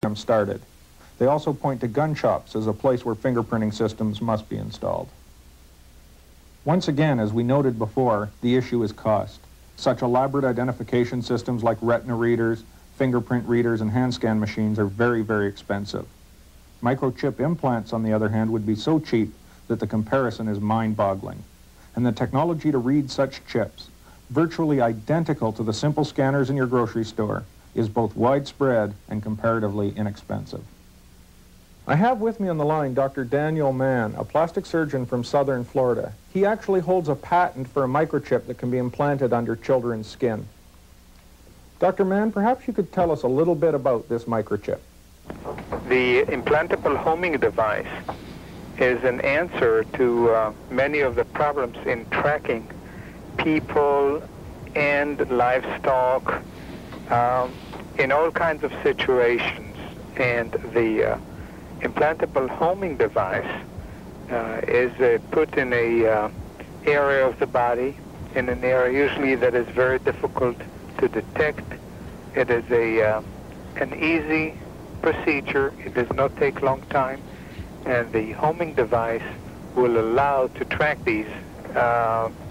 program started. They also point to gun shops as a place where fingerprinting systems must be installed. Once again, as we noted before, the issue is cost. Such elaborate identification systems like retina readers, fingerprint readers, and hand scan machines are very, very expensive. Microchip implants, on the other hand, would be so cheap that the comparison is mind-boggling. And the technology to read such chips, virtually identical to the simple scanners in your grocery store, is both widespread and comparatively inexpensive. I have with me on the line Dr. Daniel Mann, a plastic surgeon from southern Florida. He actually holds a patent for a microchip that can be implanted under children's skin. Dr. Mann, perhaps you could tell us a little bit about this microchip. The implantable homing device is an answer to many of the problems in tracking people and livestock in all kinds of situations. And the implantable homing device is put in a area of the body, in an area usually that is very difficult to detect. It is an easy procedure. It does not take a long time, and the homing device will allow to track these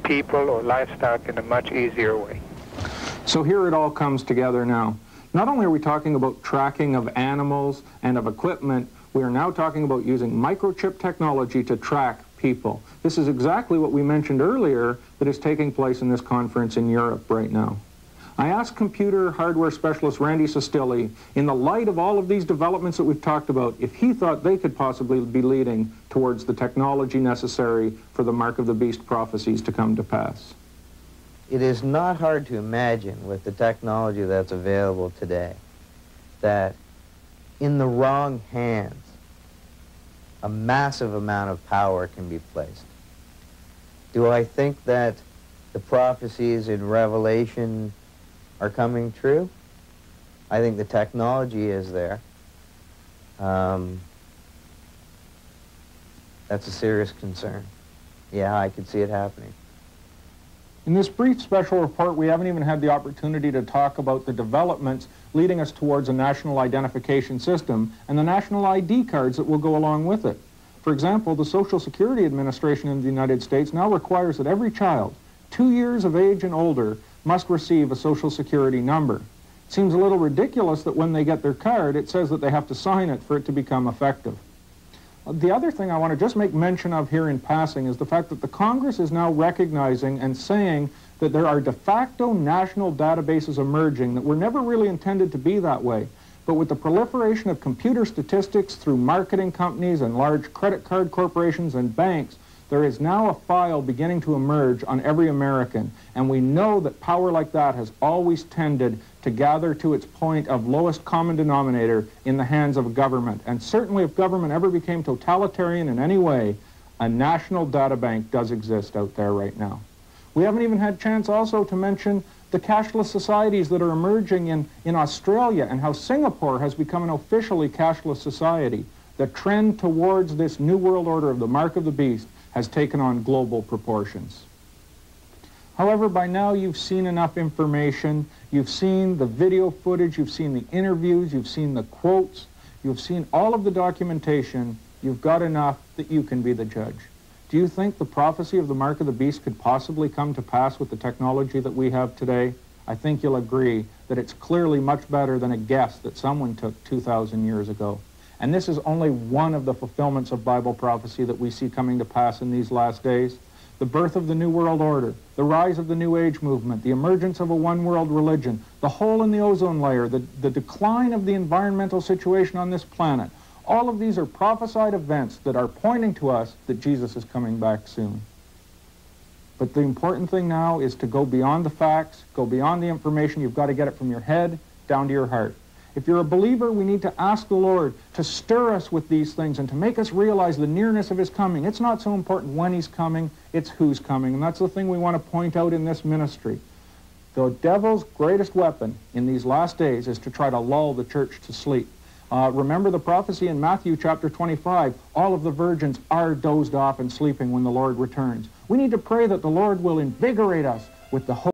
people or livestock in a much easier way. So here it all comes together now. Not only are we talking about tracking of animals and of equipment, we are now talking about using microchip technology to track people. This is exactly what we mentioned earlier that is taking place in this conference in Europe right now. I asked computer hardware specialist Randy Sestilli, in the light of all of these developments that we've talked about, if he thought they could possibly be leading towards the technology necessary for the Mark of the Beast prophecies to come to pass. It is not hard to imagine with the technology that's available today that in the wrong hands, a massive amount of power can be placed. Do I think that the prophecies in Revelation are coming true? I think the technology is there. That's a serious concern. Yeah, I could see it happening. In this brief special report, we haven't even had the opportunity to talk about the developments leading us towards a national identification system and the national ID cards that will go along with it. For example, the Social Security Administration in the United States now requires that every child, 2 years of age and older, must receive a Social Security number. It seems a little ridiculous that when they get their card, it says that they have to sign it for it to become effective. The other thing I want to just make mention of here in passing is the fact that the Congress is now recognizing and saying that there are de facto national databases emerging that were never really intended to be that way. But with the proliferation of computer statistics through marketing companies and large credit card corporations and banks, there is now a file beginning to emerge on every American, and we know that power like that has always tended to gather to its point of lowest common denominator in the hands of government. And certainly if government ever became totalitarian in any way, a national data bank does exist out there right now. We haven't even had a chance also to mention the cashless societies that are emerging in Australia and how Singapore has become an officially cashless society. The trend towards this new world order of the Mark of the Beast has taken on global proportions. However, by now you've seen enough information, you've seen the video footage, you've seen the interviews, you've seen the quotes, you've seen all of the documentation, you've got enough that you can be the judge. Do you think the prophecy of the Mark of the Beast could possibly come to pass with the technology that we have today? I think you'll agree that it's clearly much better than a guess that someone took 2,000 years ago. And this is only one of the fulfillments of Bible prophecy that we see coming to pass in these last days. The birth of the New World Order, the rise of the New Age movement, the emergence of a one-world religion, the hole in the ozone layer, the decline of the environmental situation on this planet. All of these are prophesied events that are pointing to us that Jesus is coming back soon. But the important thing now is to go beyond the facts, go beyond the information. You've got to get it from your head down to your heart. If you're a believer, we need to ask the Lord to stir us with these things and to make us realize the nearness of His coming. It's not so important when He's coming, it's who's coming. And that's the thing we want to point out in this ministry. The devil's greatest weapon in these last days is to try to lull the church to sleep. Remember the prophecy in Matthew chapter 25, all of the virgins are dozed off and sleeping when the Lord returns. We need to pray that the Lord will invigorate us with the hope